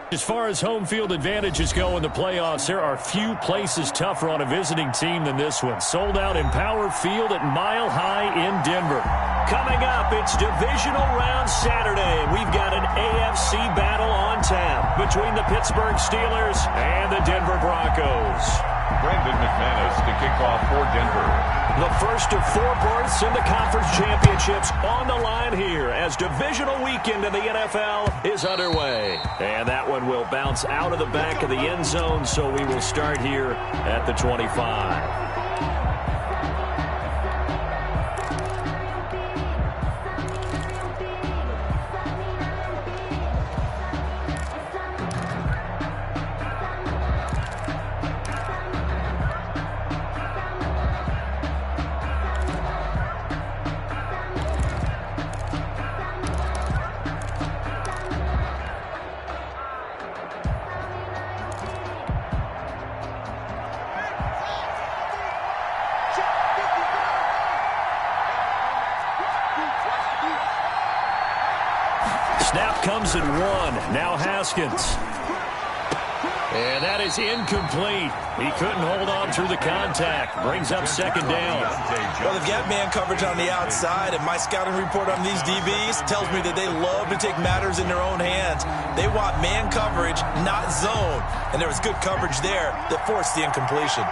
As far as home field advantages go in the playoffs, there are few places tougher on a visiting team than this one. Sold out in Power Field at Mile High in Denver. Coming up, it's Divisional Round Saturday. We've got an AFC battle on tap between the Pittsburgh Steelers and the Denver Broncos. Brandon McManus to kick off for Denver. The first of 4 berths in the conference championships on the line here as divisional weekend in the NFL is underway. And that one will bounce out of the back of the end zone, so we will start here at the 25. Snap comes at 1. Now Haskins. And that is incomplete. He couldn't hold on through the contact. Brings up second down. Well, they've got man coverage on the outside, and my scouting report on these DBs tells me that they love to take matters in their own hands. They want man coverage, not zone. And there was good coverage there that forced the incompletion.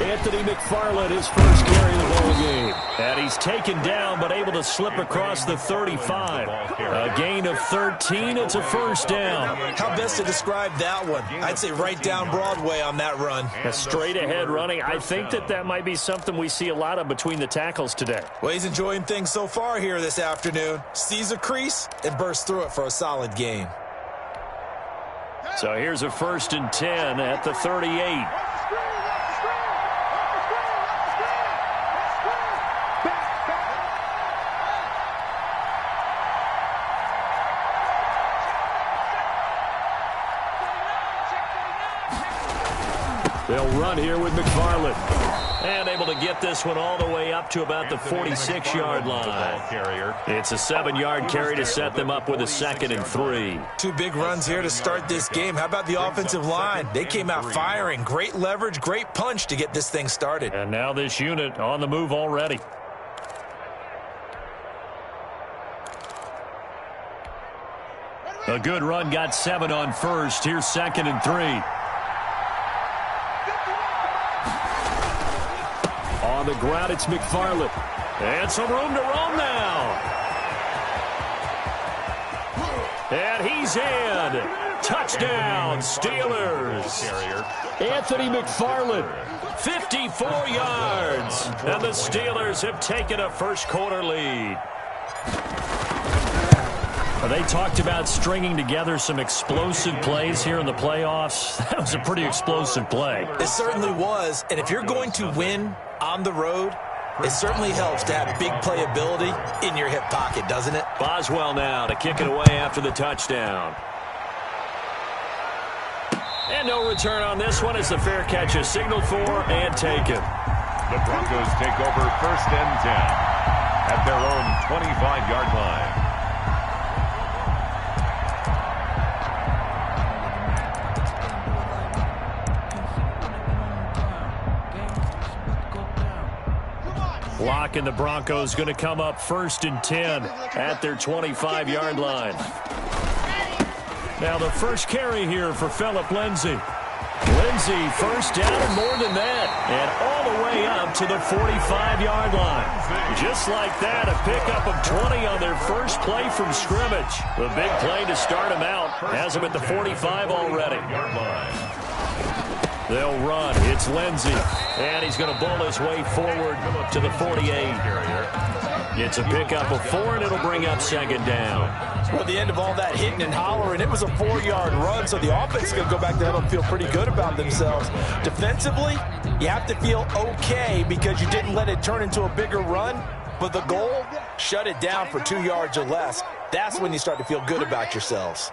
Anthony McFarland, his first carry of the ball game. And he's taken down, but able to slip across the 35. A gain of 13. It's a first down. How best to describe that one? I'd say right down Broadway on that run. A straight-ahead running. I think that might be something we see a lot of between the tackles today. Well, he's enjoying things so far here this afternoon. Sees a crease and bursts through it for a solid gain. So here's a 1st and 10 at the 38. They'll run here with McFarland. And able to get this one all the way up to about the 46-yard line. It's a 7-yard carry to set them up with a 2nd and 3. 2 big runs here to start this game. How about the offensive line? They came out firing. Great leverage, great punch to get this thing started. And now this unit on the move already. A good run, got 7 on first. Here's 2nd and 3. On the ground, it's McFarland. And some room to roam now. And he's in. Touchdown, Steelers. Anthony McFarland, 54 yards. And the Steelers have taken a first-quarter lead. They talked about stringing together some explosive plays here in the playoffs. That was a pretty explosive play. It certainly was. And if you're going to win on the road, it certainly helps to have big playability in your hip pocket, doesn't it? Boswell now to kick it away after the touchdown. And no return on this one as the fair catch is signaled for and taken. The Broncos take over 1st and 10 at their own 25-yard line. Block and the Broncos going to come up 1st and 10 at their 25-yard line. Now the first carry here for Phillip Lindsay. Lindsay first down and more than that. And all the way up to the 45-yard line. Just like that, a pickup of 20 on their first play from scrimmage. The big play to start them out. Has them at the 45 already. They'll run. It's Lindsay. And he's going to bowl his way forward to the 48. It's a pickup of 4, and it'll bring up 2nd down. Well, at the end of all that hitting and hollering, it was a 4-yard run, so the offense is going to go back to huddle and feel pretty good about themselves. Defensively, you have to feel okay because you didn't let it turn into a bigger run, but the goal, shut it down for 2 yards or less. That's when you start to feel good about yourselves.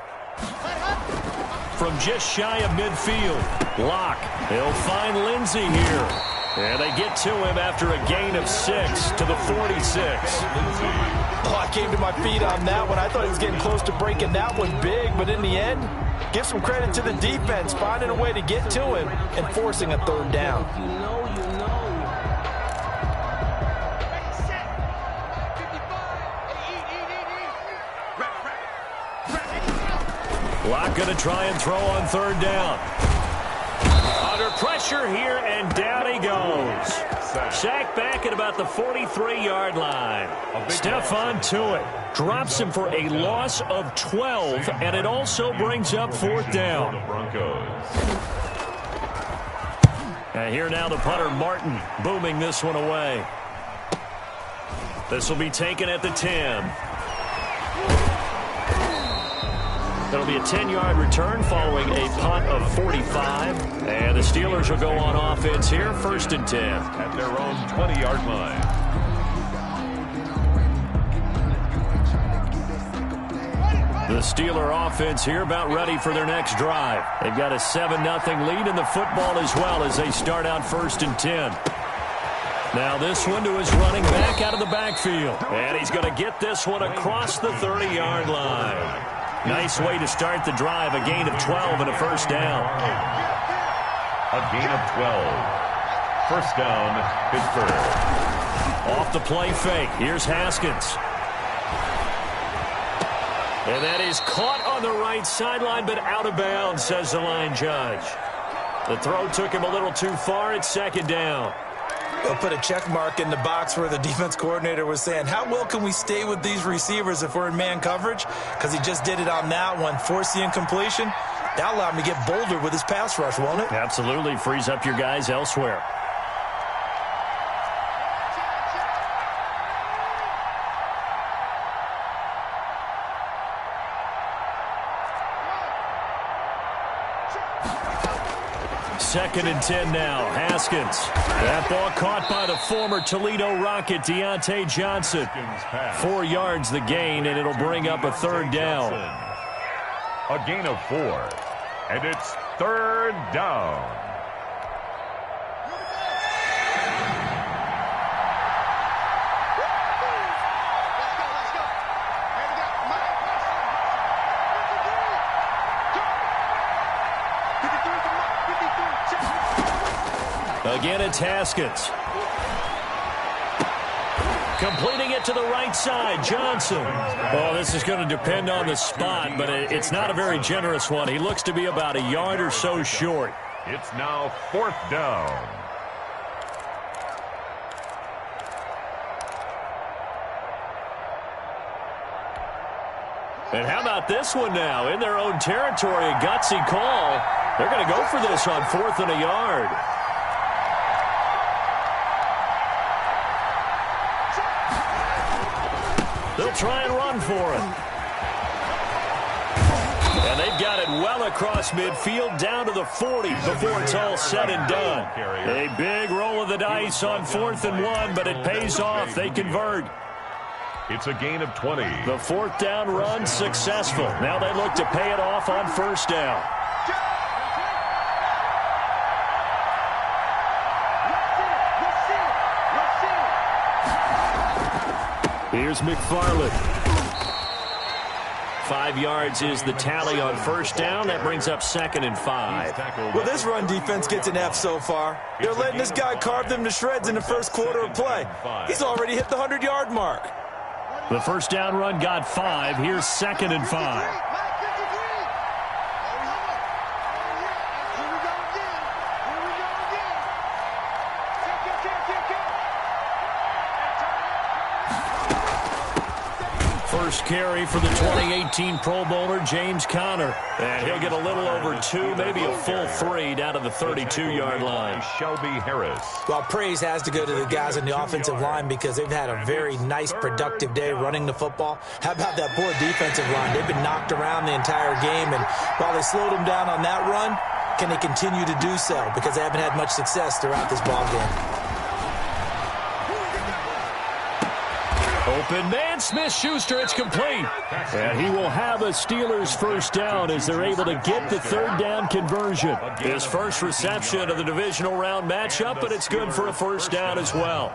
From just shy of midfield, Locke. He'll find Lindsay here. And they get to him after a gain of 6 to the 46. Oh, I came to my feet on that one. I thought he was getting close to breaking that one big, but in the end, give some credit to the defense, finding a way to get to him and forcing a third down. Locke going to try and throw on third down. Under pressure here, and down he goes. Sacked back at about the 43-yard line. Stephon Tuitt drops him for a loss of 12, and it also brings up fourth down. And here now the punter, Martin, booming this one away. This will be taken at the 10. That'll be a 10-yard return following a punt of 45. And the Steelers will go on offense here, first and 10. At their own 20-yard line. The Steeler offense here about ready for their next drive. They've got a 7-0 lead in the football as well as they start out first and 10. Now this one to his running back out of the backfield. And he's going to get this one across the 30-yard line. Nice way to start the drive, a gain of 12 and a first down. A gain of 12. First down, Pittsburgh. Off the play fake. Here's Haskins. And that is caught on the right sideline, but out of bounds, says the line judge. The throw took him a little too far. It's second down. They'll put a check mark in the box where the defense coordinator was saying, how well can we stay with these receivers if we're in man coverage? Because he just did it on that one. Force the incompletion. That allowed him to get bolder with his pass rush, won't it? Absolutely. Frees up your guys elsewhere. Second and 10 now. Haskins. That ball caught by the former Toledo Rocket, Deontay Johnson. 4 yards the gain, and it'll bring up a third down. A gain of 4. And it's third down. Again, it's Haskins. Completing it to the right side, Johnson. Oh, this is going to depend on the spot, but it's not a very generous one. He looks to be about a yard or so short. It's now fourth down. And how about this one now? In their own territory, a gutsy call. They're going to go for this on 4th and a yard. They'll try and run for it. And they've got it well across midfield down to the 40 before it's all said and done. A big roll of the dice on 4th and 1, but it pays off. They convert. It's a gain of 20. The 4th down run successful. Now they look to pay it off on first down. Here's McFarland. 5 yards is the tally on first down. That brings up 2nd and 5. Well, this run defense gets an F so far. They're letting this guy carve them to shreds in the first quarter of play. He's already hit the 100-yard mark. The first down run got 5. Here's 2nd and 5. First carry for the 2018 Pro Bowler, James Conner. And he'll get a little over 2, maybe a full 3 down to the 32-yard line. Shelby Harris. Well, praise has to go to the guys on the offensive line because they've had a very nice, productive day running the football. How about that poor defensive line? They've been knocked around the entire game, and while they slowed them down on that run, can they continue to do so? Because they haven't had much success throughout this ball game. Open man, Smith-Schuster, it's complete. And he will have a Steelers first down as they're able to get the third down conversion. His first reception of the divisional round matchup, but it's good for a first down as well.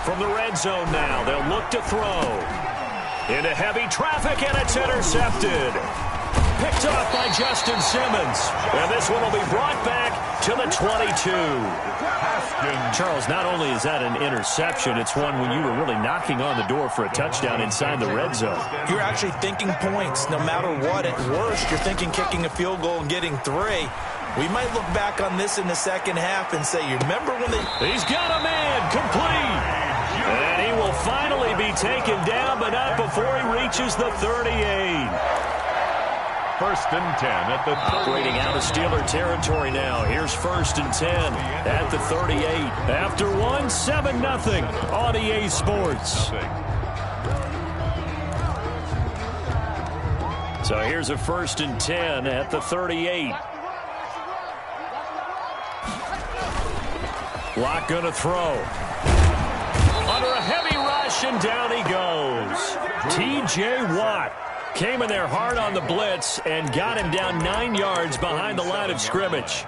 From the red zone now, they'll look to throw. Into heavy traffic, and it's intercepted. Picked off by Justin Simmons. And this one will be brought back to the 22. Charles, not only is that an interception, it's one when you were really knocking on the door for a touchdown inside the red zone. You're actually thinking points. No matter what, at worst, you're thinking kicking a field goal and getting 3. We might look back on this in the second half and say, you remember when they... He's got a man, complete. And he will finally be taken down, but not before he reaches the 38. First and 10 at the 38. Operating out of Steeler territory now. Here's first and 10 at the 38. After one, 7-0 on EA Sports. So here's a first and 10 at the 38. Locke going to throw. Under a heavy rush, and down he goes. T.J. Watt came in there hard on the blitz and got him down 9 yards behind the line of scrimmage.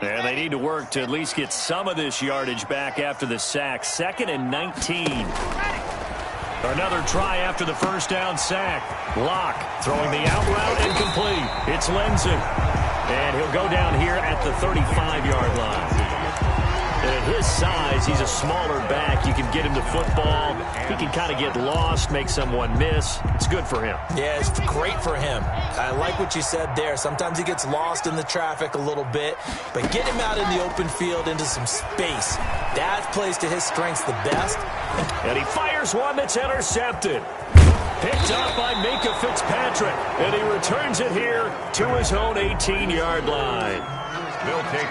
And they need to work to at least get some of this yardage back after the sack. 2nd and 19. Another try after the first down sack. Locke throwing the out route incomplete. It's Lindsey. And he'll go down here at the 35-yard line. And at his size, he's a smaller back. You can get him the football. He can kind of get lost, make someone miss. It's good for him. Yeah, it's great for him. I like what you said there. Sometimes he gets lost in the traffic a little bit, but get him out in the open field into some space. That plays to his strengths the best. And he fires one that's intercepted. Picked up by Minka Fitzpatrick, and he returns it here to his own 18-yard line.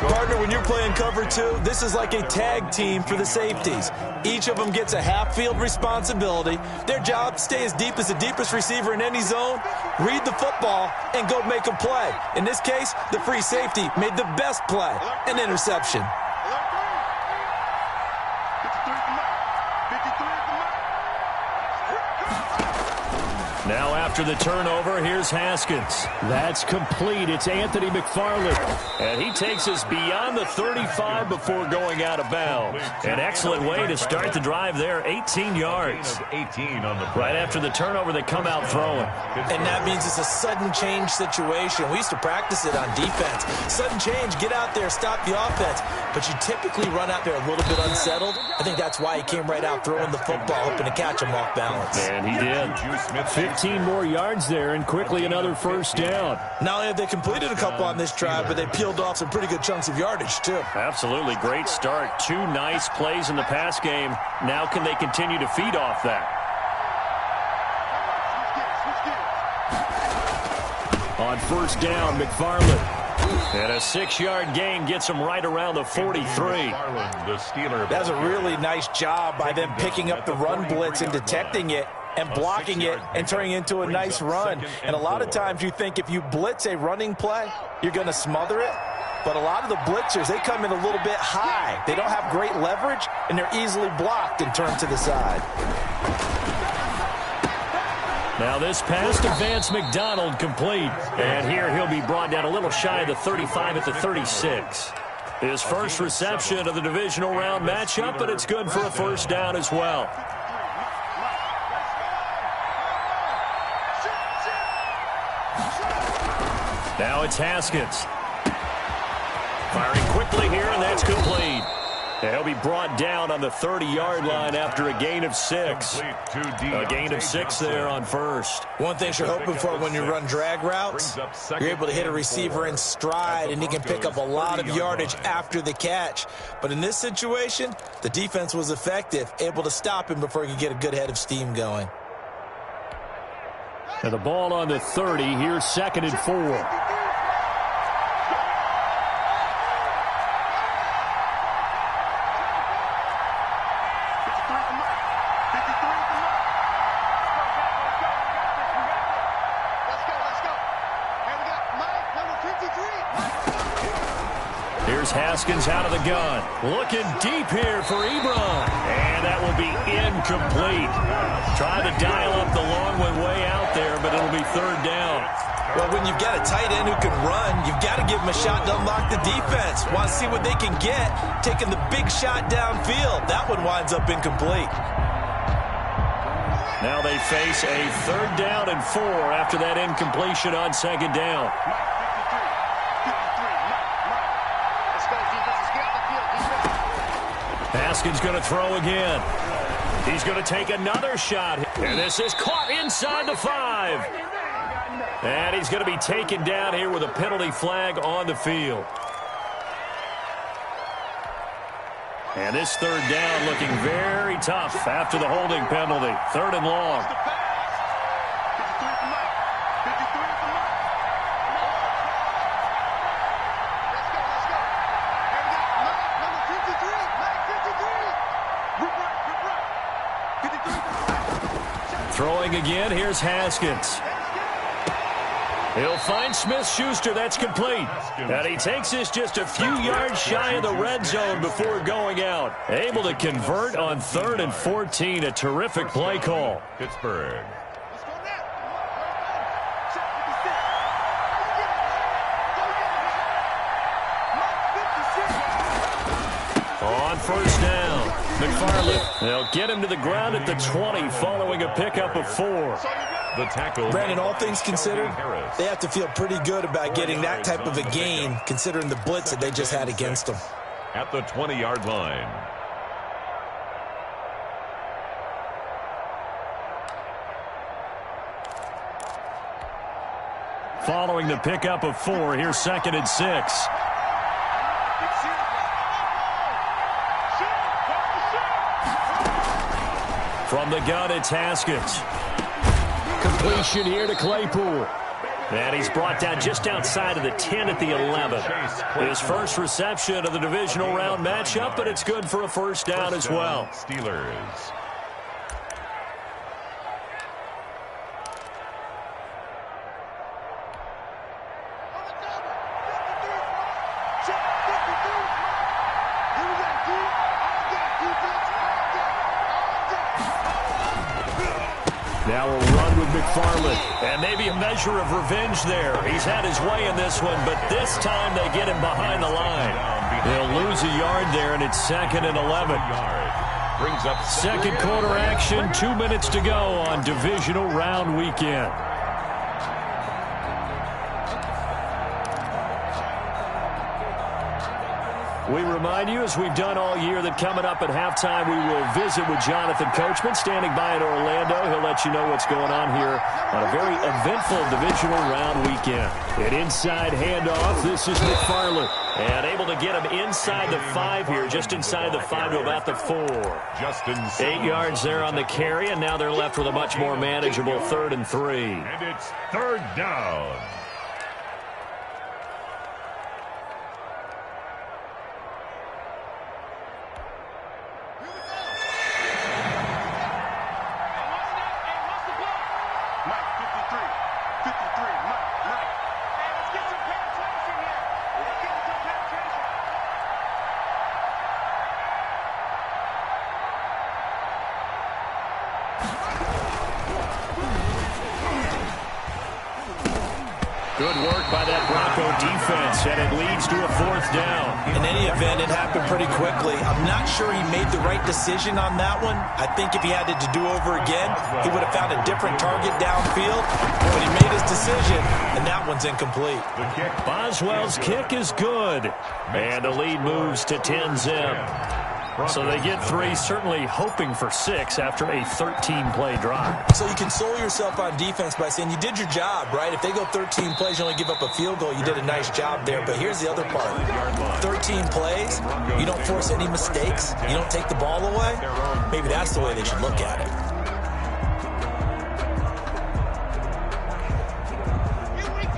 Partner, when you're playing cover 2, this is like a tag team for the safeties. Each of them gets a half-field responsibility. Their job, stay as deep as the deepest receiver in any zone, read the football, and go make a play. In this case, the free safety made the best play, an interception. Now after the turnover, here's Haskins. That's complete. It's Anthony McFarland. And he takes us beyond the 35 before going out of bounds. An excellent way to start the drive there. 18 yards. 18 on the right after the turnover, they come out throwing. And that means it's a sudden change situation. We used to practice it on defense. Sudden change, get out there, stop the offense. But you typically run out there a little bit unsettled. I think that's why he came right out throwing the football, hoping to catch him off balance. And he did. 15 more yards there, and quickly another first down. Not only have they completed a couple on this drive, but they peeled off some pretty good chunks of yardage, too. Absolutely. Great start. 2 nice plays in the pass game. Now can they continue to feed off that? On first down, McFarland. And a 6-yard gain gets him right around the 43. That's a really nice job by them picking up the run blitz and detecting it and blocking it and turning it into a nice run. And a lot of times you think if you blitz a running play, you're going to smother it. But a lot of the blitzers, they come in a little bit high. They don't have great leverage, and they're easily blocked and turned to the side. Now this pass to Vance McDonald complete. And here he'll be brought down a little shy of the 35 at the 36. His first reception of the divisional round matchup, but it's good for a first down as well. Now it's Haskins. Firing quickly here, and that's complete. And he'll be brought down on the 30-yard line after a gain of 6. A gain of 6 there on first. One thing you're hoping for when you run drag routes, you're able to hit a receiver in stride, and he can pick up a lot of yardage after the catch. But in this situation, the defense was effective, able to stop him before he could get a good head of steam going. And the ball on the 30. Here's 2nd and 4. Here's Haskins out of the gun. Looking deep here for Ebron. And that will be incomplete. Trying to dial up the long way out there, but it'll be third down. Well, when you've got a tight end who can run, you've got to give him a shot to unlock the defense. Want to see what they can get, taking the big shot downfield. That one winds up incomplete. Now they face a 3rd down and 4 after that incompletion on 2nd down. Haskins going to throw again. He's going to take another shot. And this is caught inside the 5. And he's going to be taken down here with a penalty flag on the field. And this 3rd down looking very tough after the holding penalty. 3rd and long. Throwing again, here's Haskins. He'll find Smith-Schuster. That's complete. And he takes this just a few yards shy of the red zone before going out. Able to convert on 3rd and 14. A terrific play call. Pittsburgh. On 1st down, McFarland. They'll get him to the ground at the 20 following a pickup of 4. The tackle. Brandon, all things considered, they have to feel pretty good about getting that type of a gain, considering the blitz that they just had against them. At the 20-yard line. Following the pickup of 4, here's 2nd and 6. From the gun, it's Haskins. Completion here to Claypool. And he's brought down just outside of the 10 at the 11. His first reception of the divisional round matchup, but it's good for a 1st down as well. Steelers. Now a run with McFarland. And maybe a measure of revenge there. He's had his way in this one, but this time they get him behind the line. They'll lose a yard there, and it's 2nd and 11. Brings up 2nd quarter action, 2 minutes to go on divisional round weekend. We remind you, as we've done all year, that coming up at halftime, we will visit with Jonathan Coachman, standing by in Orlando. He'll let you know what's going on here on a very eventful divisional round weekend. An inside handoff. This is McFarland. And able to get him inside the 5 here, just inside the 5 to about the 4. 8 yards there on the carry, and now they're left with a much more manageable 3rd and 3. And it's 3rd down. Good work by that Bronco defense, and it leads to a 4th down. In any event, it happened pretty quickly. I'm not sure he made the right decision on that one. I think if he had it to do over again, he would have found a different target downfield, but he made his decision, and that one's incomplete. Boswell's kick is good, and the lead moves to 10-zip. So they get 3, certainly hoping for 6 after a 13-play drive. So you console yourself on defense by saying you did your job, right? If they go 13 plays, you only give up a field goal, you did a nice job there. But here's the other part. 13 plays, you don't force any mistakes, you don't take the ball away. Maybe that's the way they should look at it.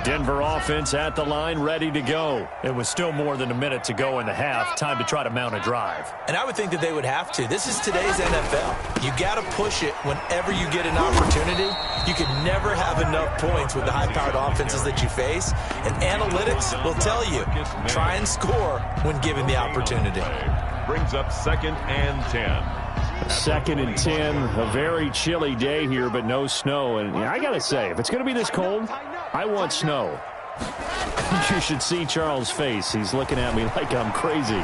Denver offense at the line, ready to go. It was still more than a minute to go in the half. Time to try to mount a drive. And I would think that they would have to. This is today's NFL. You got to push it whenever you get an opportunity. You can never have enough points with the high-powered offenses that you face. And analytics will tell you, try and score when given the opportunity. Brings up 2nd and 10. 2nd and 10, a very chilly day here, but no snow. And I got to say, if it's going to be this cold, I want snow. You should see Charles' face. He's looking at me like I'm crazy.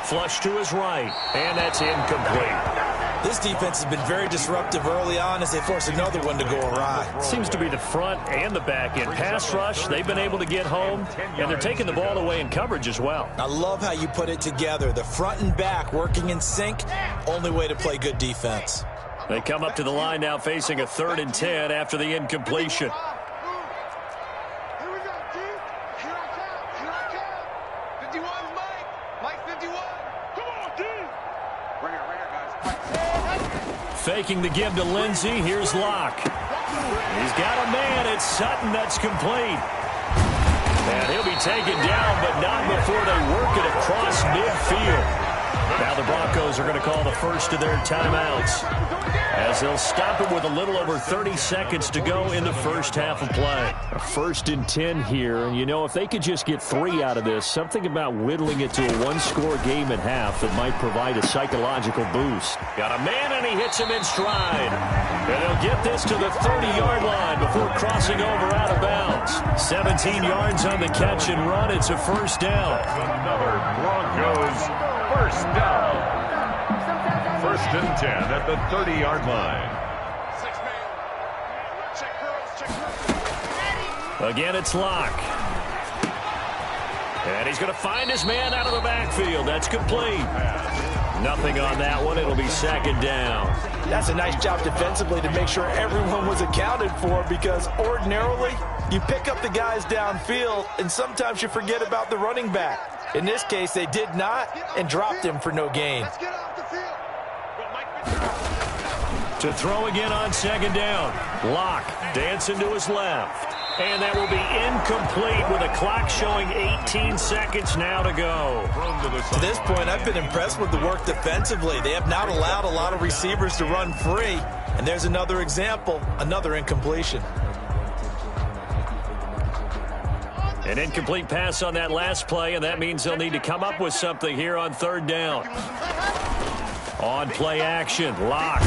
Flush to his right, and that's incomplete. This defense has been very disruptive early on as they force another one to go awry. Seems to be the front and the back end. Pass rush, they've been able to get home, and they're taking the ball away in coverage as well. I love how you put it together. The front and back working in sync, only way to play good defense. They come up to the line now facing a 3rd and 10 after the incompletion. Faking the give to Lindsey. Here's Locke. He's got a man. It's Sutton that's complete. And he'll be taken down, but not before they work it across midfield. Now the Broncos are going to call the first of their timeouts as they'll stop it with a little over 30 seconds to go in the first half of play. A 1st and 10 here, and you know, if they could just get 3 out of this, something about whittling it to a 1-score game at half that might provide a psychological boost. Got a man, and he hits him in stride. And they'll get this to the 30-yard line before crossing over out of bounds. 17 yards on the catch and run. It's a 1st down. Another Broncos first down. 1st and 10 at the 30-yard line. Again, it's Locke. And he's going to find his man out of the backfield. That's complete. Nothing on that one. It'll be 2nd down. That's a nice job defensively to make sure everyone was accounted for, because ordinarily you pick up the guys downfield and sometimes you forget about the running back. In this case, they did not and dropped him for no gain. To throw again on 2nd down. Locke dancing to his left. And that will be incomplete with a clock showing 18 seconds now to go. To this point, I've been impressed with the work defensively. They have not allowed a lot of receivers to run free. And there's another example, another incompletion. An incomplete pass on that last play, and that means they'll need to come up with something here on 3rd down. On play action, Locke.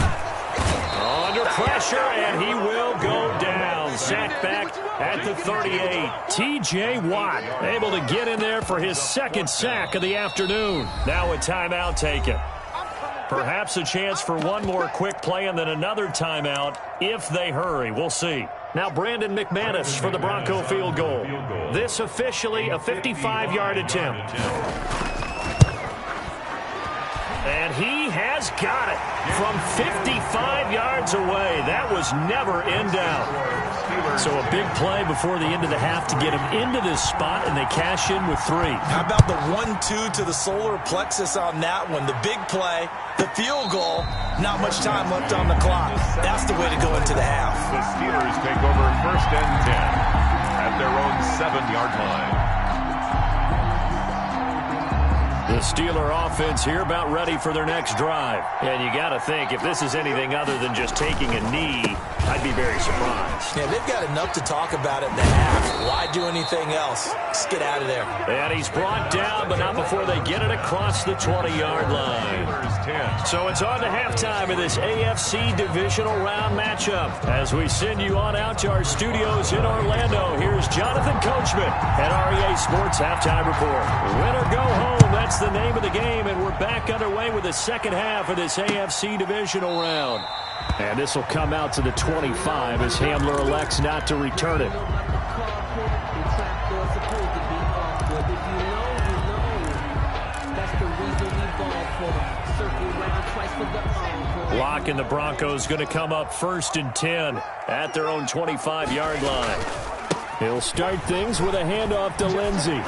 Under pressure, and he will go down. Sacked back at the 38. T.J. Watt able to get in there for his 2nd sack of the afternoon. Now a timeout taken. Perhaps a chance for one more quick play and then another timeout if they hurry. We'll see. Now Brandon McManus for the Bronco field goal. This officially a 55-yard attempt. And he has got it from 55 yards away. That was never in doubt. So a big play before the end of the half to get him into this spot, and they cash in with 3. How about the 1-2 to the solar plexus on that one? The big play, the field goal, not much time left on the clock. That's the way to go into the half. The Steelers take over 1st and 10 at their own 7-yard line. The Steeler offense here about ready for their next drive. And you got to think, if this is anything other than just taking a knee, I'd be very surprised. Yeah, they've got enough to talk about it in the half. Why do anything else? Just get out of there. And he's brought down, but not before they get it across the 20-yard line. So it's on to halftime of this AFC divisional round matchup. As we send you on out to our studios in Orlando, here's Jonathan Coachman at REA Sports Halftime Report. Win or go home, that's the name of the game, and we're back underway with the second half of this AFC divisional round. And this will come out to the 25 as Hamler elects not to return it. Locke and the Broncos going to come up 1st and 10 at their own 25-yard line. He'll start things with a handoff to Lindsey.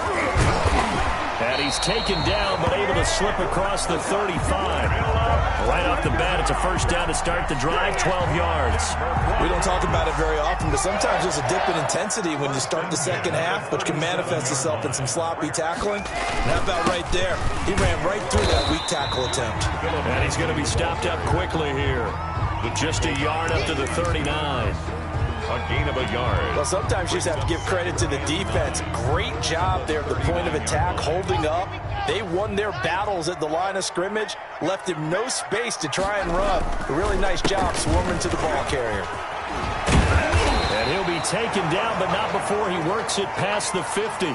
And he's taken down, but able to slip across the 35. Right off the bat, It's a first down to start the drive, 12 yards. We don't talk about it very often, but sometimes there's a dip in intensity when you start the second half, which can manifest itself in some sloppy tackling. And how about right there? He ran right through that weak tackle attempt. And he's going to be stopped up quickly here with just a yard up to the 39. A gain of a yard. Well, sometimes you just have to give credit to the defense. Great job there at the point of attack, holding up. They won their battles at the line of scrimmage, left him no space to try and run. A really nice job swarming to the ball carrier. And he'll be taken down, but not before he works it past the 50.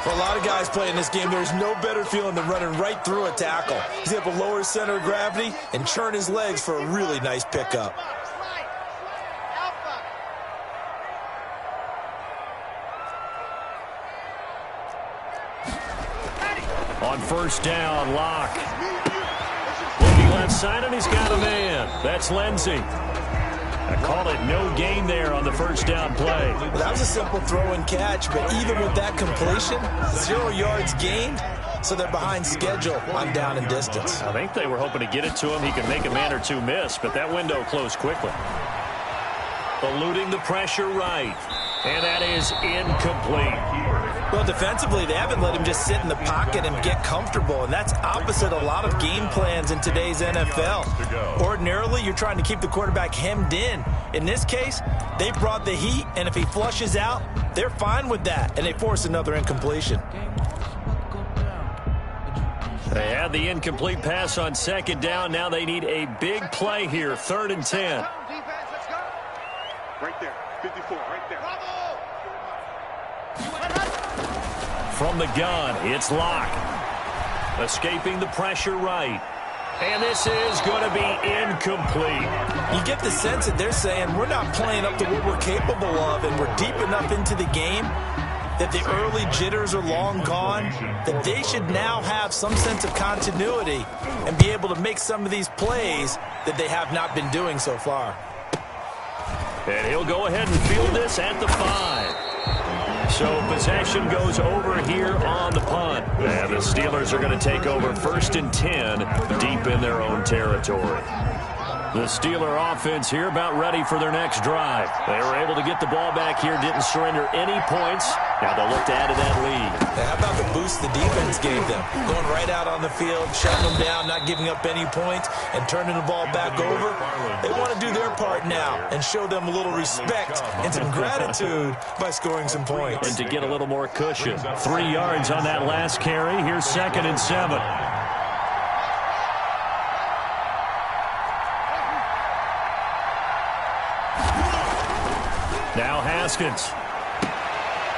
For a lot of guys playing this game, there's no better feeling than running right through a tackle. He's able to lower his center of gravity and churn his legs for a really nice pickup. On first down, Locke. Looking left side, and he's got a man. That's Lindsey. I call it no gain there on the first down play. Well, that was a simple throw and catch, but even with that completion, 0 yards gained, so they're behind schedule on down and distance. I think they were hoping to get it to him. He could make a man or two miss, but that window closed quickly. Eluding the pressure right, and that is incomplete. Well, defensively, they haven't let him just sit in the pocket and get comfortable, and that's opposite a lot of game plans in today's NFL. Ordinarily, you're trying to keep the quarterback hemmed in. In this case, they brought the heat, and if he flushes out, they're fine with that, and they force another incompletion. They had the incomplete pass on second down. Now they need a big play here, 3rd and 10. Right there, 54, right there. From the gun, it's Locke. Escaping the pressure right. And this is going to be incomplete. You get the sense that they're saying we're not playing up to what we're capable of, and we're deep enough into the game that the early jitters are long gone, that they should now have some sense of continuity and be able to make some of these plays that they have not been doing so far. And he'll go ahead and field this at the 5. So possession goes over here on the punt. And the Steelers are going to take over 1st and 10 deep in their own territory. The Steeler offense here about ready for their next drive. They were able to get the ball back here, didn't surrender any points. Now they'll look to add to that lead. How about the boost the defense gave them? Going right out on the field, shutting them down, not giving up any points, and turning the ball back over. They want to do their part now and show them a little respect and some gratitude by scoring some points. And to get a little more cushion. 3 yards on that last carry. Here's 2nd and 7. Now Haskins.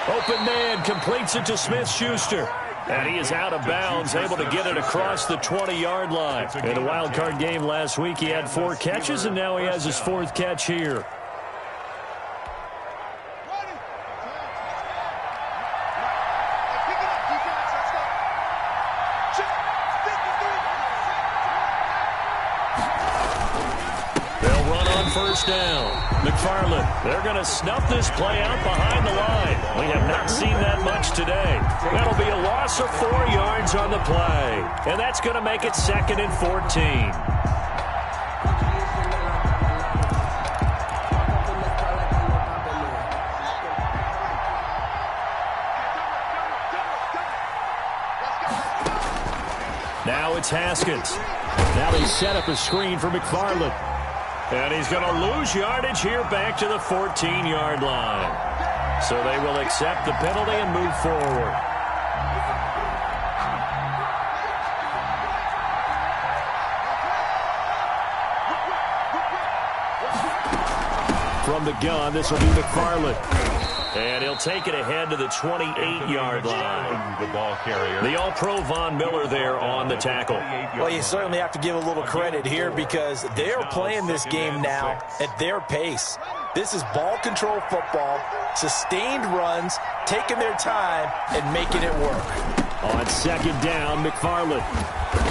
Open man, completes it to Smith-Schuster. And he is out of bounds, able to get it across the 20-yard line. In a wild card game last week, he had 4 catches, and now he has his 4th catch here. First down. McFarland, they're going to snuff this play out behind the line. We have not seen that much today. That'll be a loss of 4 yards on the play. And that's going to make it 2nd and 14. Now it's Haskins. Now they set up a screen for McFarland. And he's going to lose yardage here back to the 14-yard line. So they will accept the penalty and move forward. From the gun, this will be McFarland. And he'll take it ahead to the 28-yard line. The ball carrier. The All-Pro Von Miller there on the tackle. Well, you certainly have to give a little credit here because they are playing this game now at their pace. This is ball control football, sustained runs, taking their time, and making it work. On second down, McFarland.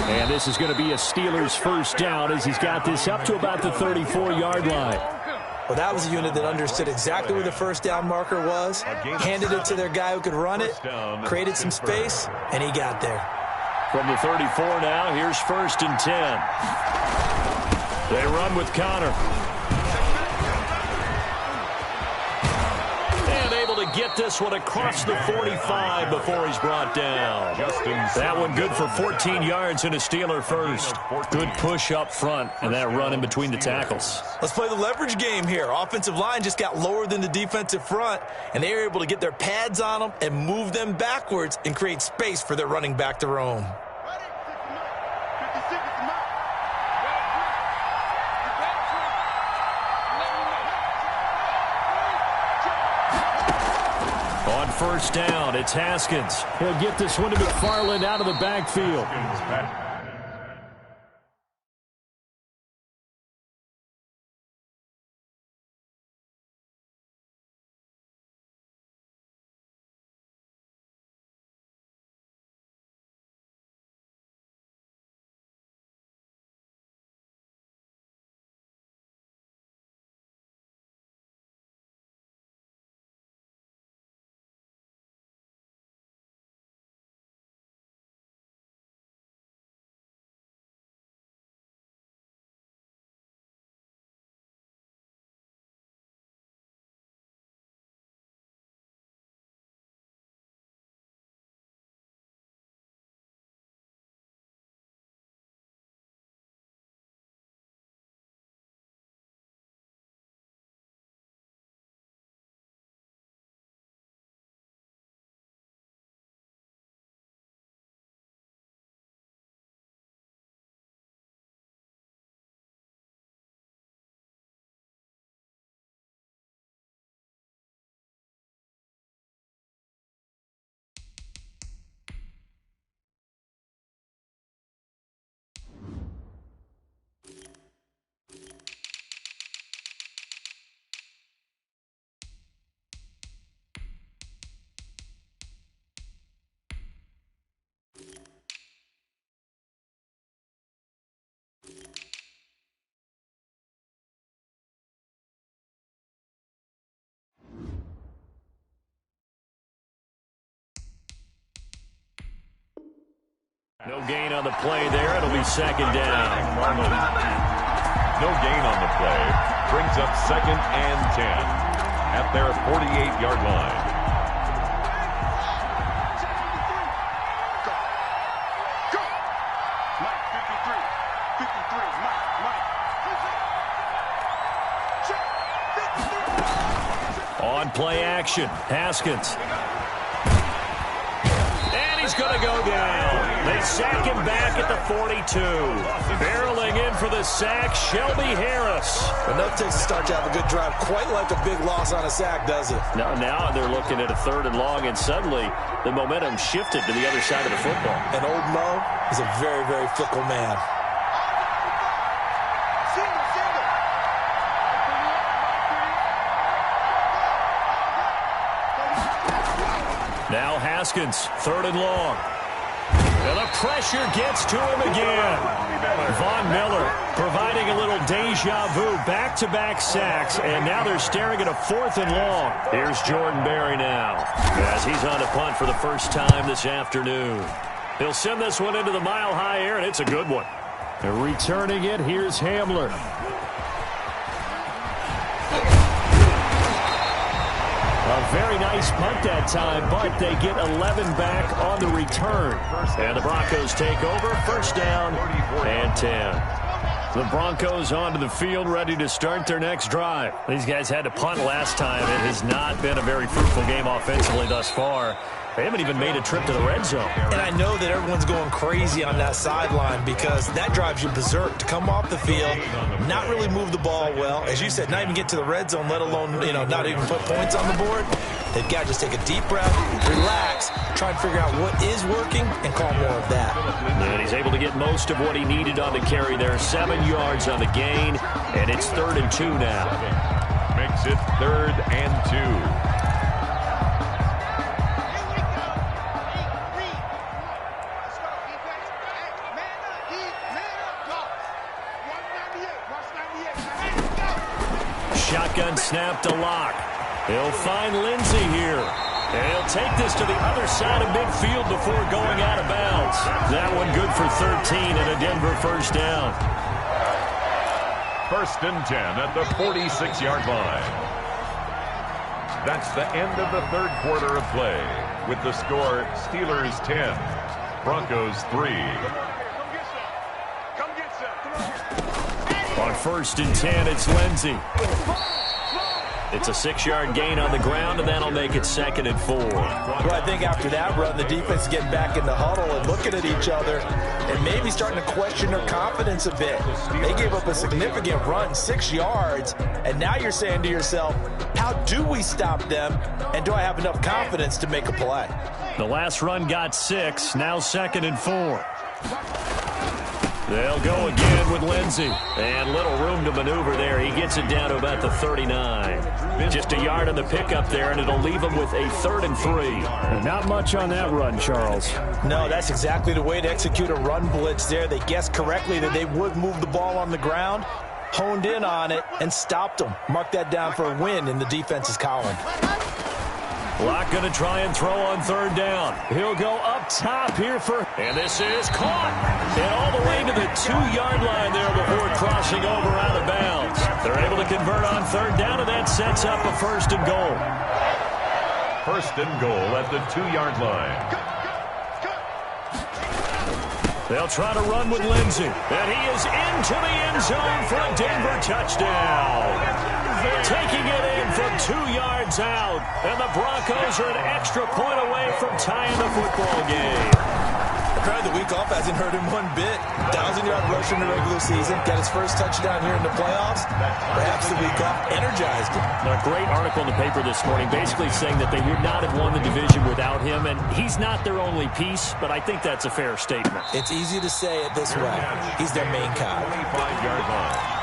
And this is going to be a Steelers first down as he's got this up to about the 34-yard line. Well, that was a unit that understood exactly where the first down marker was, handed it to their guy who could run it, created some space, and he got there. From the 34 now, here's 1st and 10. They run with Connor. And able to get this one across the 45 before he's brought down. That one good for 14 yards and a Steeler first. Good push up front and that run in between the tackles. Let's play the leverage game here. Offensive line just got lower than the defensive front, and they were able to get their pads on them and move them backwards and create space for their running back to roam. On first down, it's Haskins. He'll get this one to McFarland out of the backfield. No gain on the play there. It'll be second down. No gain on the play. Brings up 2nd and 10 at their 48-yard line. On play action, Haskins. And he's going to go down. They sack him back at the 42. Barreling in for the sack, Shelby Harris. Enough takes to start to have a good drive. Quite like a big loss on a sack, does it? Now they're looking at a 3rd and long, and suddenly the momentum shifted to the other side of the football. And old Mo is a very, very fickle man. Now Haskins, 3rd and long. And the pressure gets to him again. Von Miller providing a little deja vu, back-to-back sacks, and now they're staring at a 4th and long. Here's Jordan Berry now, as he's on to punt for the first time this afternoon. He'll send this one into the mile-high air, and it's a good one. And returning it, here's Hamler. A very nice punt that time, but they get 11 back on the return. And the Broncos take over, first down and 10. The Broncos onto the field, ready to start their next drive. These guys had to punt last time. It has not been a very fruitful game offensively thus far. They haven't even made a trip to the red zone. And I know that everyone's going crazy on that sideline because that drives you berserk to come off the field, not really move the ball well. As you said, not even get to the red zone, let alone, not even put points on the board. They've got to just take a deep breath, relax, try and figure out what is working, and call more of that. And he's able to get most of what he needed on the carry there. 7 yards on the gain, and it's 3rd and 2 now. Makes it 3rd and 2. Shotgun snap to Locke. He'll find Lindsey here. And he'll take this to the other side of midfield before going out of bounds. That one good for 13 and a Denver first down. First and 10 at the 46-yard line. That's the end of the third quarter of play. With the score, Steelers 10, Broncos 3. On first and 10, it's Lindsey. It's a 6-yard gain on the ground, and that'll make it 2nd and 4. Well, I think after that run, the defense is getting back in the huddle and looking at each other and maybe starting to question their confidence a bit. They gave up a significant run, 6 yards, and now you're saying to yourself, how do we stop them, and do I have enough confidence to make a play? The last run got 6, now 2nd and 4. They'll go again with Lindsey. And little room to maneuver there. He gets it down to about the 39. Just a yard on the pickup there, and it'll leave him with a 3rd and 3. Not much on that run, Charles. No, that's exactly the way to execute a run blitz there. They guessed correctly that they would move the ball on the ground, honed in on it, and stopped them. Mark that down for a win in the defense's column. Locke going to try and throw on 3rd down. He'll go up top here and this is caught. And all the way to the 2-yard line there before crossing over out of bounds. They're able to convert on 3rd down, and that sets up a 1st and goal. 1st and goal at the 2-yard line. They'll try to run with Lindsey. And he is into the end zone for a Denver touchdown. Taking it in from 2 yards out. And the Broncos are an extra point away from tying the football game. The crowd the week off hasn't hurt him one bit. 1,000-yard rush in the regular season. Got his first touchdown here in the playoffs. Perhaps the week off energized him. A great article in the paper this morning basically saying that they would not have won the division without him. And he's not their only piece, but I think that's a fair statement. It's easy to say it this way. He's their main cog. 25-yard line.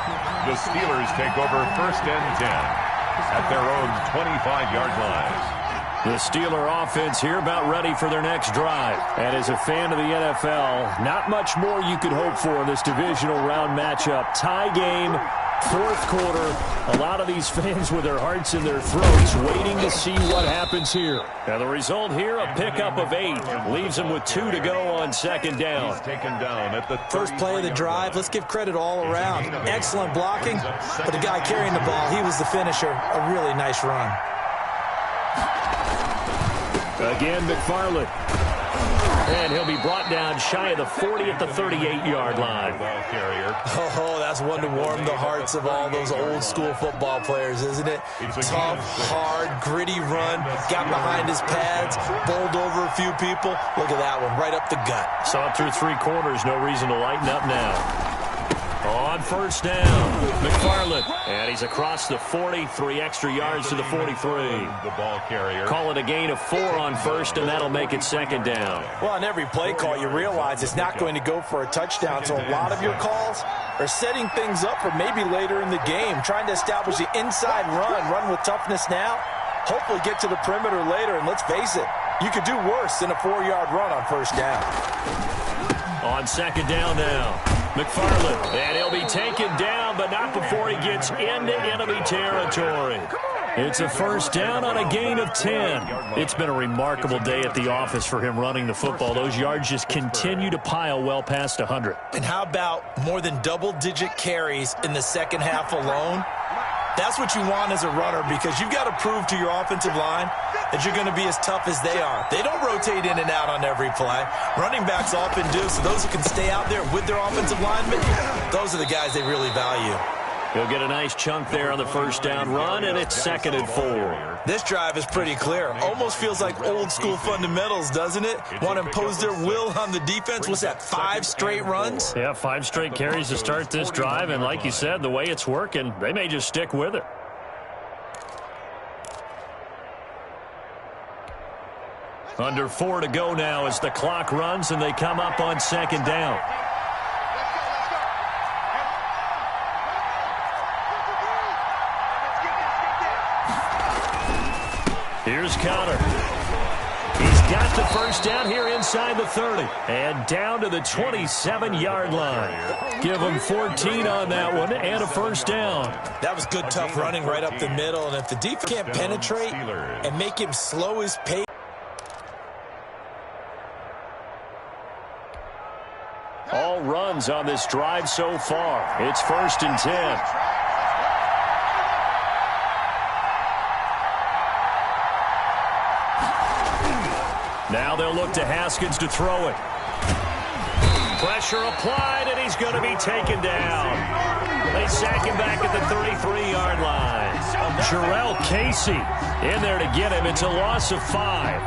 The Steelers take over 1st and 10 at their own 25-yard line. The Steeler offense here about ready for their next drive. And as a fan of the NFL, not much more you could hope for in this divisional round matchup. Tie game, 4th quarter. A lot of these fans with their hearts in their throats waiting to see what happens here. Now the result here, a pickup of 8. Leaves them with 2 to go on 2nd down. He's taken down at the first play of the drive. Let's give credit all around. Excellent blocking, but the guy carrying the ball, he was the finisher. A really nice run. Again, McFarland. And he'll be brought down shy of the 40 at the 38-yard line. Oh, that's one to warm the hearts of all those old-school football players, isn't it? Tough, hard, gritty run. Got behind his pads, bowled over a few people. Look at that one, right up the gut. Saw it through 3 quarters. No reason to lighten up now. On 1st down, McFarland. And he's across the 40, 3 extra yards to the 43. The ball carrier. Call it a gain of 4 on 1st, and that'll make it 2nd down. Well, on every play call, you realize it's not going to go for a touchdown, so a lot of your calls are setting things up for maybe later in the game, trying to establish the inside run with toughness now, hopefully get to the perimeter later, and let's face it, you could do worse than a 4-yard run on 1st down. On 2nd down now. McFarland, and he'll be taken down, but not before he gets into enemy territory. It's a 1st down on a gain of 10. It's been a remarkable day at the office for him running the football. Those yards just continue to pile well past 100. And how about more than double-digit carries in the second half alone? That's what you want as a runner, because you've got to prove to your offensive line that you're going to be as tough as they are. They don't rotate in and out on every play. Running backs often do, so those who can stay out there with their offensive linemen, those are the guys they really value. He'll get a nice chunk there on the 1st down run, and it's 2nd and 4. This drive is pretty clear. Almost feels like old-school fundamentals, doesn't it? Want to impose their will on the defense. What's that, 5 straight runs? Yeah, 5 straight carries to start this drive, and like you said, the way it's working, they may just stick with it. Under 4 to go now as the clock runs, and they come up on 2nd down. Here's Connor. He's got the 1st down here inside the 30. And down to the 27-yard line. Give him 14 on that one and a 1st down. That was good, tough running right up the middle. And if the defense can't penetrate and make him slow his pace. All runs downs on this drive so far. It's 1st and 10. Now they'll look to Haskins to throw it. Pressure applied, and he's going to be taken down. They sack him back at the 33-yard line. Jarrell Casey in there to get him. It's a loss of 5.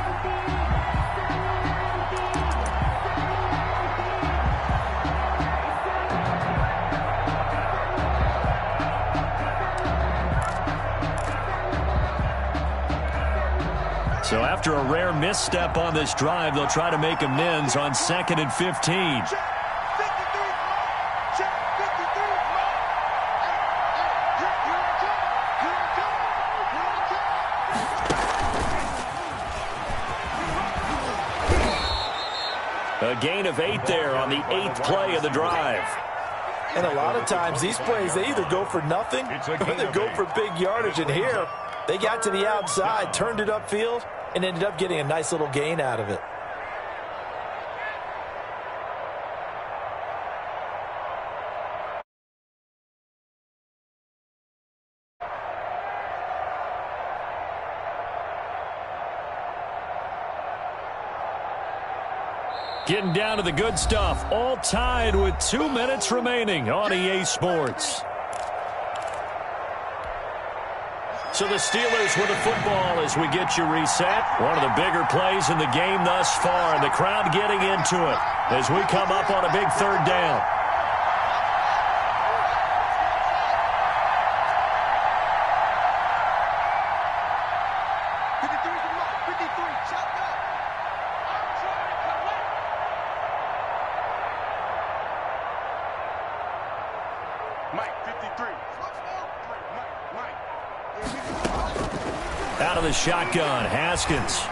So after a rare misstep on this drive, they'll try to make amends on 2nd and 15. A gain of 8 there on the 8th play of the drive. And a lot of times these plays, they either go for nothing or they go for big yardage. And here, they got to the outside, turned it upfield, and ended up getting a nice little gain out of it. Getting down to the good stuff, all tied with 2 minutes remaining on EA Sports. So the Steelers with the football as we get you reset. One of the bigger plays in the game thus far, and the crowd getting into it as we come up on a big 3rd down. Out of the shotgun, Haskins.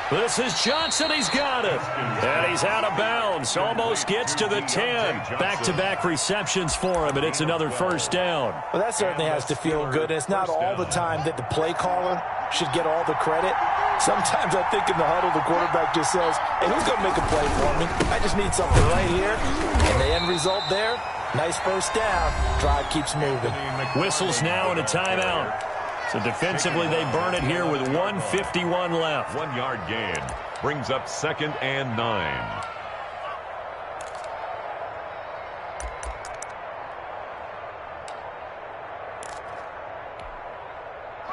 This is Johnson. He's got it. And he's out of bounds. Almost gets to the 10. Back-to-back receptions for him, and it's another 1st down. Well, that certainly has to feel good. And it's not all the time that the play caller should get all the credit. Sometimes I think in the huddle, the quarterback just says, hey, who's going to make a play for me? I just need something right here. And the end result there, nice 1st down. Drive keeps moving. Whistles now and a timeout. So defensively, they burn it here with 1:51 left. 1-yard gain brings up 2nd and 9.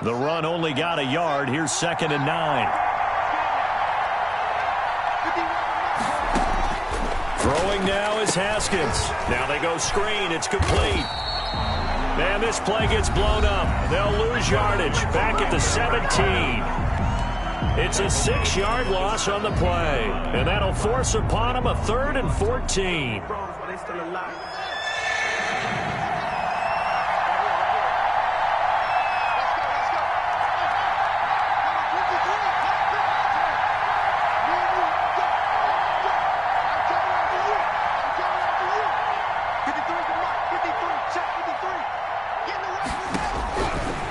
The run only got a yard. Here's 2nd and 9. Throwing now is Haskins. Now they go screen. It's complete. Man, this play gets blown up. They'll lose yardage back at the 17. It's a 6-yard loss on the play, and that'll force upon them a 3rd and 14.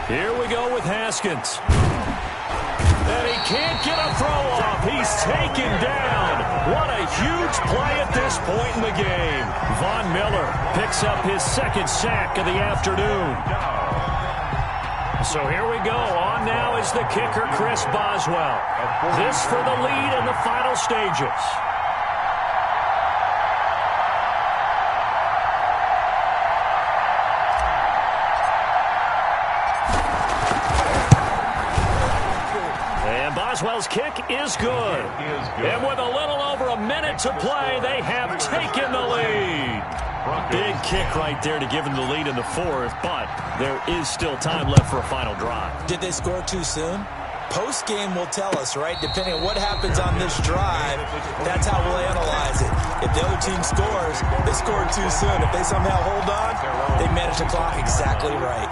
Here we go with Haskins. And he can't get a throw off. He's taken down. What a huge play at this point in the game. Von Miller picks up his 2nd sack of the afternoon. So here we go. On now is the kicker, Chris Boswell. This for the lead in the final stages. Boswell's kick is good. And with a little over a minute to play, they have taken the lead. Big kick right there to give them the lead in the 4th, but there is still time left for a final drive. Did they score too soon? Post-game will tell us, right? Depending on what happens on this drive, that's how we'll analyze it. If the other team scores, they scored too soon. If they somehow hold on, they manage the clock exactly right.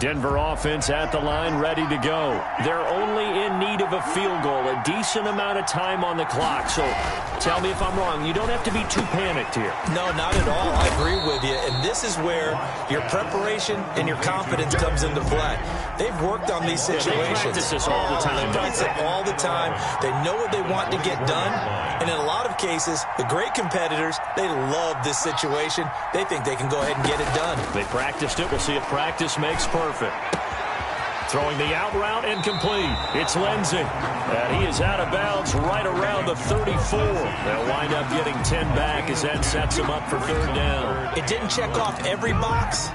Denver offense at the line, ready to go. They're only in need of a field goal, a decent amount of time on the clock. So tell me if I'm wrong. You don't have to be too panicked here. No, not at all. I agree with you. And this is where your preparation and your confidence comes into play. They've worked on these situations. They practice this all the time. They practice it all the time. They know what they want to get done. And in a lot of cases, the great competitors, they love this situation. They think they can go ahead and get it done. They practiced it. We'll see if practice makes perfect. Throwing the out route incomplete. It's Lindsey. And he is out of bounds right around the 34. They'll wind up getting 10 back as that sets them up for third down. It didn't check off every box,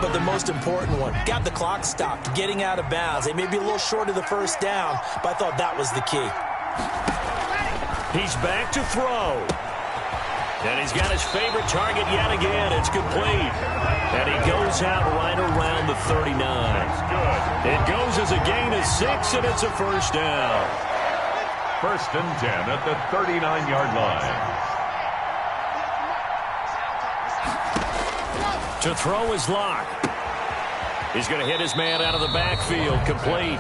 but the most important one. Got the clock stopped, getting out of bounds. They may be a little short of the first down, but I thought that was the key. He's back to throw. And he's got his favorite target yet again. It's complete. And he goes out right around the 39. It goes as a gain of 6, and it's a first down. 1st and 10 at the 39-yard line. To throw is Locke. He's going to hit his man out of the backfield. Complete.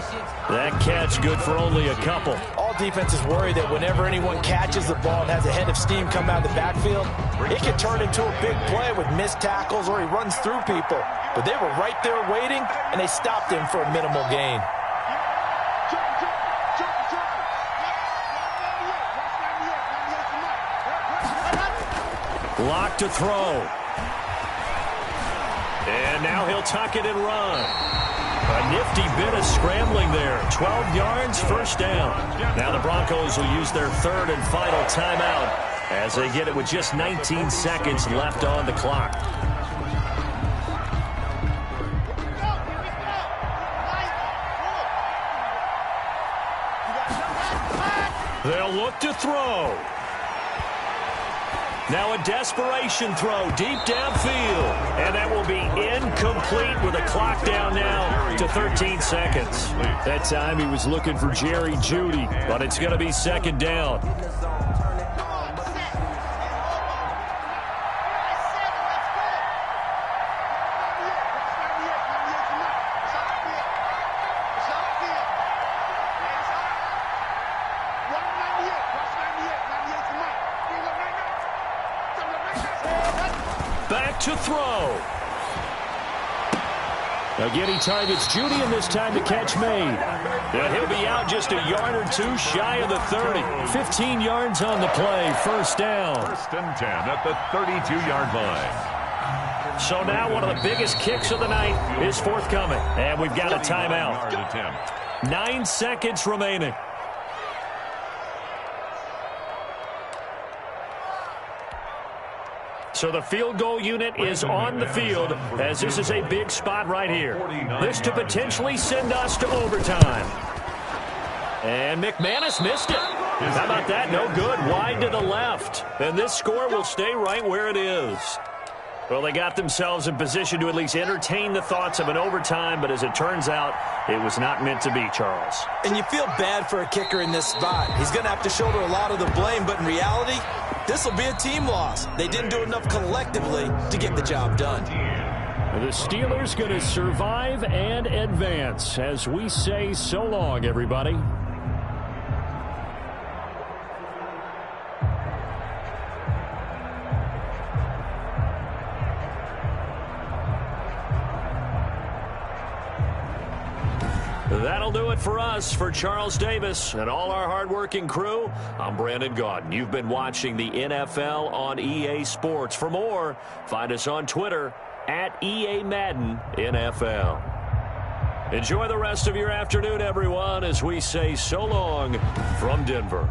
That catch good for only a couple. All defenses worry that whenever anyone catches the ball and has a head of steam come out of the backfield, it can turn into a big play with missed tackles or he runs through people. But they were right there waiting, and they stopped him for a minimal gain. Locke to throw. And now he'll tuck it and run. A nifty bit of scrambling there. 12 yards, first down. Now the Broncos will use their third and final timeout as they get it with just 19 seconds left on the clock. They'll look to throw. Now a desperation throw deep downfield. And that will be incomplete with a clock down now to 13 seconds. That time he was looking for Jerry Jeudy, but it's going to be second down. Back to throw. Again, he targets Jeudy, and this time the catch made. And he'll be out just a yard or two shy of the 30. 15 yards on the play, first down. 1st and 10 at the 32-yard line. So now one of the biggest kicks of the night is forthcoming. And we've got a timeout. 9 seconds remaining. So the field goal unit is on the field as this is a big spot right here. This to potentially send us to overtime. And McManus missed it. How about that? No good. Wide to the left. And this score will stay right where it is. Well, they got themselves in position to at least entertain the thoughts of an overtime, but as it turns out, it was not meant to be, Charles. And you feel bad for a kicker in this spot. He's going to have to shoulder a lot of the blame, but in reality, this will be a team loss. They didn't do enough collectively to get the job done. The Steelers going to survive and advance as we say so long, everybody. That'll do it for us. For Charles Davis and all our hardworking crew, I'm Brandon Gaudin. You've been watching the NFL on EA Sports. For more, find us on Twitter at EA Madden NFL. Enjoy the rest of your afternoon, everyone, as we say so long from Denver.